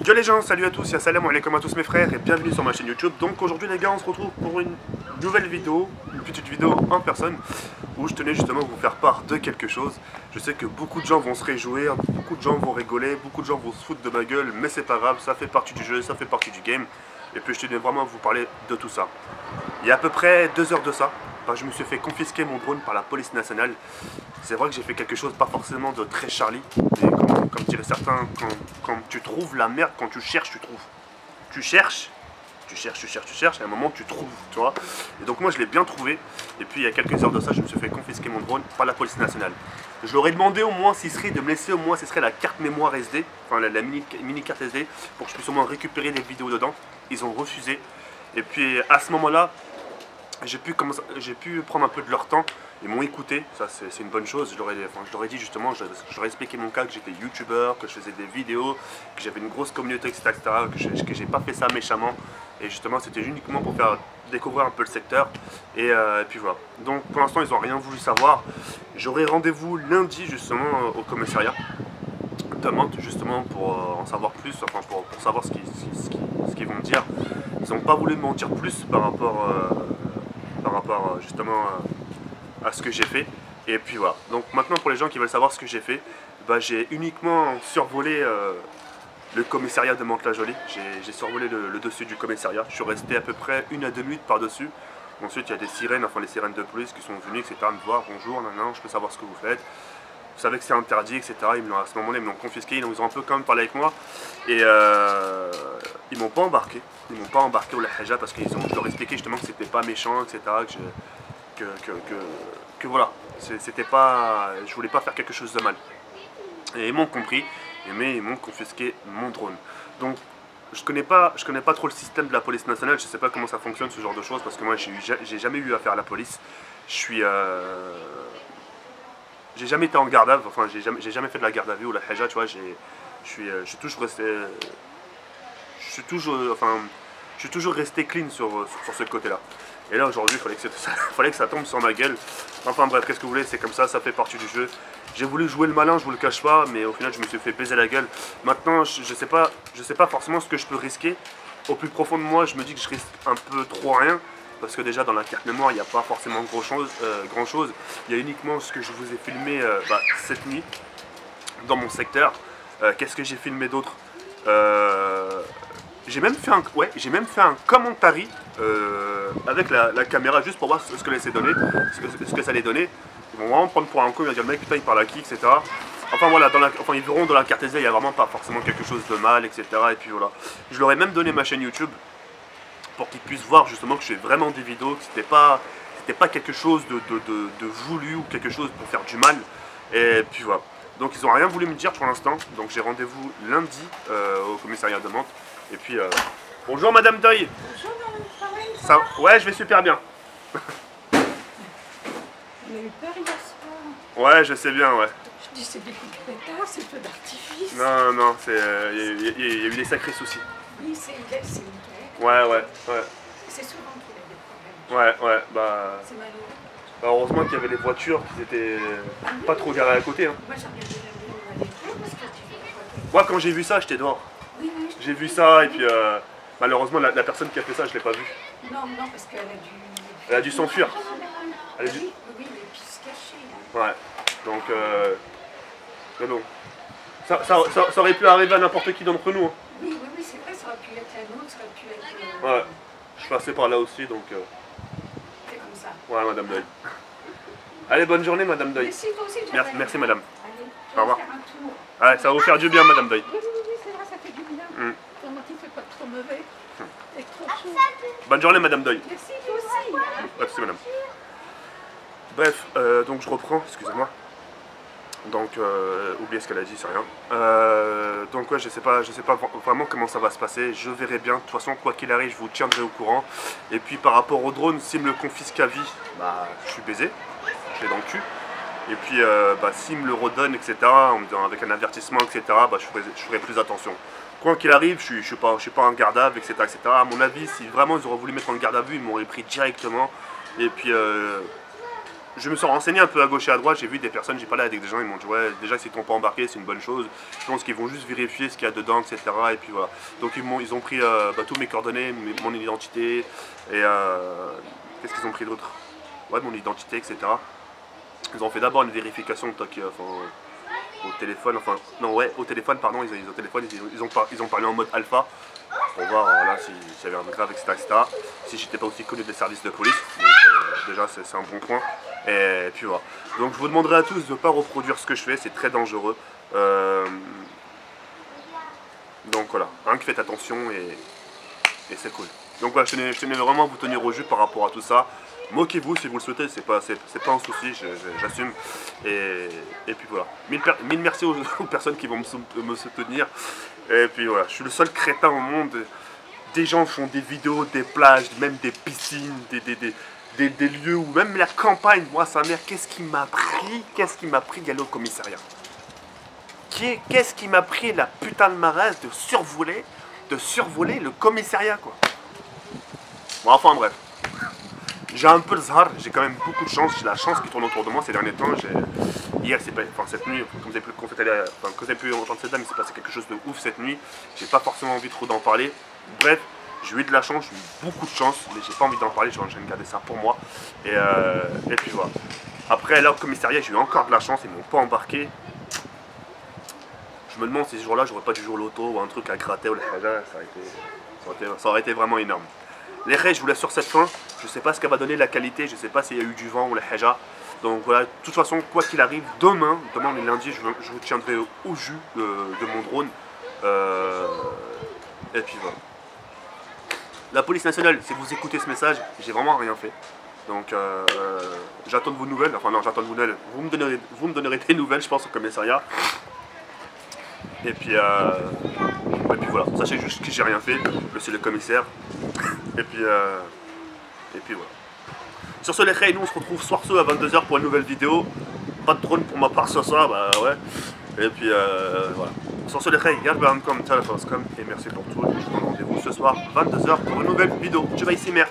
Yo les gens, salut à tous, et salam alaikum à tous mes frères et bienvenue sur ma chaîne YouTube. Donc aujourd'hui les gars, on se retrouve pour une nouvelle vidéo, une petite vidéo en personne où je tenais justement à vous faire part de quelque chose. Je sais que beaucoup de gens vont se réjouir, beaucoup de gens vont rigoler, beaucoup de gens vont se foutre de ma gueule, mais c'est pas grave, ça fait partie du jeu, ça fait partie du game. Et puis je tenais vraiment à vous parler de tout ça. Il y a à peu près 2 heures de ça, je me suis fait confisquer mon drone par la police nationale. C'est vrai que j'ai fait quelque chose pas forcément de très Charlie, mais comme diraient certains, quand tu trouves la merde, quand tu cherches, tu trouves. Tu cherches, et à un moment tu trouves, tu vois. Et donc moi je l'ai bien trouvé, et puis il y a quelques heures de ça, je me suis fait confisquer mon drone par la police nationale. Je leur ai demandé au moins s'il serait de me laisser au moins ce serait la carte mémoire SD, enfin la mini carte SD, pour que je puisse au moins récupérer des vidéos dedans. Ils ont refusé, et puis à ce moment-là, j'ai pu prendre un peu de leur temps. Ils m'ont écouté, ça c'est une bonne chose. Je leur ai dit justement, je leur ai expliqué mon cas, que j'étais youtubeur, que je faisais des vidéos, que j'avais une grosse communauté, etc. Que j'ai pas fait ça méchamment. Et justement, c'était uniquement pour faire découvrir un peu le secteur. Et puis voilà. Donc pour l'instant, ils n'ont rien voulu savoir. J'aurai rendez-vous lundi justement au commissariat de Mantes, justement pour en savoir plus, enfin pour savoir ce qu'ils vont me dire. Ils n'ont pas voulu m'en dire plus par rapport justement à ce que j'ai fait. Et puis voilà. Donc maintenant pour les gens qui veulent savoir ce que j'ai fait, bah, j'ai uniquement survolé le commissariat de Mantes-la-Jolie. J'ai survolé le dessus du commissariat. Je suis resté à peu près 1 à 2 minutes par-dessus. Ensuite il y a des sirènes, enfin les sirènes de police qui sont venues, etc. me voir, bonjour, non, je peux savoir ce que vous faites. Vous savez que c'est interdit, etc. À ce moment-là, ils me l'ont confisqué, ils ont un peu quand même parlé avec moi. Et ils m'ont pas embarqué. Ils m'ont pas embarqué au Lahaja parce que je leur ai expliqué justement que c'était pas méchant, etc. Que voilà, c'était pas, je voulais pas faire quelque chose de mal. Et ils m'ont compris, mais ils m'ont confisqué mon drone. Donc je connais pas trop le système de la police nationale, je sais pas comment ça fonctionne ce genre de choses parce que moi j'ai jamais eu affaire à la police. J'ai jamais été en garde à vue, enfin j'ai jamais fait de la garde à vue ou la haja, tu vois, je suis toujours resté, je suis toujours resté clean sur ce côté-là. Et là aujourd'hui, fallait que ça tombe sur ma gueule. Enfin bref, qu'est-ce que vous voulez, c'est comme ça fait partie du jeu. J'ai voulu jouer le malin, je vous le cache pas, mais au final je me suis fait baiser la gueule. Maintenant, je sais pas forcément ce que je peux risquer. Au plus profond de moi, je me dis que je risque un peu trop rien. Parce que déjà dans la carte mémoire, il n'y a pas forcément grand chose. Il y a uniquement ce que je vous ai filmé cette nuit dans mon secteur. Qu'est-ce que j'ai filmé d'autre? J'ai même fait un commentaire avec la caméra juste pour voir ce que ça allait donner. Ils vont vraiment prendre pour un con, ils vont dire le mec putain il parle à qui, etc. Enfin voilà, ils verront dans la carte SD, il n'y a vraiment pas forcément quelque chose de mal, etc. Et puis voilà. Je leur ai même donné ma chaîne YouTube pour qu'ils puissent voir justement que je fais vraiment des vidéos, que c'était pas quelque chose de voulu ou quelque chose pour faire du mal. Et puis voilà. Donc ils n'ont rien voulu me dire pour l'instant. Donc j'ai rendez-vous lundi au commissariat de Mantes. Et puis bonjour Madame Deuil. Bonjour Madame, ça va? Ouais, je vais super bien. On a eu peur hier soir. Ouais, je sais bien, ouais. Je dis c'est des coups de pétard, c'est peu d'artifice. Non, il y a eu des sacrés soucis. Oui, c'est une guerre. Ouais. C'est souvent qu'il a des problèmes. Ouais, bah C'est malheureux. heureusement qu'il y avait les voitures qui étaient pas trop garées à côté. Hein. Moi j'ai regardé la vidéo parce que tu fais la photo. Moi quand j'ai vu ça, j'étais dehors. Oui. J'ai vu ça et puis malheureusement la personne qui a fait ça, je l'ai pas vue. Non, parce qu'elle a dû... Elle a dû s'enfuir. Elle a dû... Oui, les pistes cachées. Ouais, donc mais bon. Ça aurait pu arriver à n'importe qui d'entre nous. Hein. Oui, c'est vrai, ça aurait pu être un autre, ça aurait pu être... Ouais, je passais par là aussi donc... C'est comme ça. Ouais, Madame Deuil. Allez, bonne journée, Madame Deuil. Merci, toi aussi, Merci, Madame. Allez, Au revoir. faire un tour. Ouais, ça va vous faire du bien, Madame Deuil. Oui, c'est vrai, ça fait du bien. Pendant qu'il ne fait pas trop mauvais et trop chaud. Bonne journée, Madame Deuil. Merci, toi aussi. Merci, Madame. Bref, donc je reprends, excusez-moi. Donc, oubliez ce qu'elle a dit, c'est rien. Donc ouais, je sais pas vraiment comment ça va se passer. Je verrai bien. De toute façon, quoi qu'il arrive, je vous tiendrai au courant. Et puis par rapport au drone, s'il me le confisque à vie, bah je suis baisé. Je l'ai dans le cul. Et puis s'il me le redonne, etc., avec un avertissement, etc., bah, je ferai plus attention. Quoi qu'il arrive, je suis pas en garde à vue, etc., etc. À mon avis, si vraiment ils auraient voulu mettre en garde à vue, ils m'auraient pris directement. Et puis je me suis renseigné un peu à gauche et à droite, j'ai vu des personnes, j'ai parlé avec des gens, ils m'ont dit ouais déjà s'ils t'ont pas embarqué c'est une bonne chose, je pense qu'ils vont juste vérifier ce qu'il y a dedans, etc. Et puis voilà, donc ils ont pris tous mes coordonnées, mon identité, et qu'est-ce qu'ils ont pris d'autre? Ouais, mon identité, etc. Ils ont fait d'abord une vérification au téléphone, enfin non ouais au téléphone pardon, ils ont parlé en mode alpha pour voir voilà, si j'avais un grave, etc. Si j'étais pas aussi connu des services de police, donc déjà c'est un bon point. Et puis voilà. Donc je vous demanderai à tous de ne pas reproduire ce que je fais, c'est très dangereux. Donc voilà, hein, faites attention et c'est cool. Donc voilà, je tenais vraiment à vous tenir au jus par rapport à tout ça. Moquez-vous si vous le souhaitez, c'est pas un souci, j'assume. Et puis voilà. Mille merci aux personnes qui vont me soutenir. Et puis voilà, je suis le seul crétin au monde. Des gens font des vidéos, des plages, même des piscines, des lieux où même la campagne, moi sa mère, qu'est-ce qui m'a pris d'aller au commissariat? Qu'est-ce qui m'a pris la putain de marasse de survoler le commissariat quoi. Bon enfin bref. J'ai un peu le zhar, j'ai quand même beaucoup de chance, j'ai la chance qui tourne autour de moi ces derniers temps. Hier, cette nuit, comme vous avez pu entendre cette dame, il s'est passé quelque chose de ouf cette nuit. J'ai pas forcément envie trop d'en parler. Bref, j'ai eu de la chance, j'ai eu beaucoup de chance, mais j'ai pas envie d'en parler, je vais garder ça pour moi. Et puis voilà. Après, là au commissariat, j'ai eu encore de la chance, ils m'ont pas embarqué. Je me demande si ce jour-là, j'aurais pas du jour loto ou un truc à gratter ou ça aurait été vraiment énorme. Les raies, je vous laisse sur cette fin. Je sais pas ce qu'elle va donner la qualité, je sais pas s'il y a eu du vent ou la haja. Donc voilà, de toute façon, quoi qu'il arrive, demain on est lundi, je vous tiendrai au jus de mon drone. Et puis voilà. La police nationale, si vous écoutez ce message, j'ai vraiment rien fait. Donc j'attends de vos nouvelles, enfin non, j'attends de vos nouvelles. Vous me donnerez des nouvelles, je pense, au commissariat. Et puis voilà, sachez juste que j'ai rien fait, monsieur le commissaire. Et puis voilà. Sur ce les raies, nous on se retrouve soir à 22 h pour une nouvelle vidéo. Pas de drone pour ma part ce soir, bah ouais. Et puis voilà. Sur ce les raies, regarde comme ça, et merci pour tout. Je vous donne rendez-vous ce soir 22 h pour une nouvelle vidéo. Je vais ici, merde.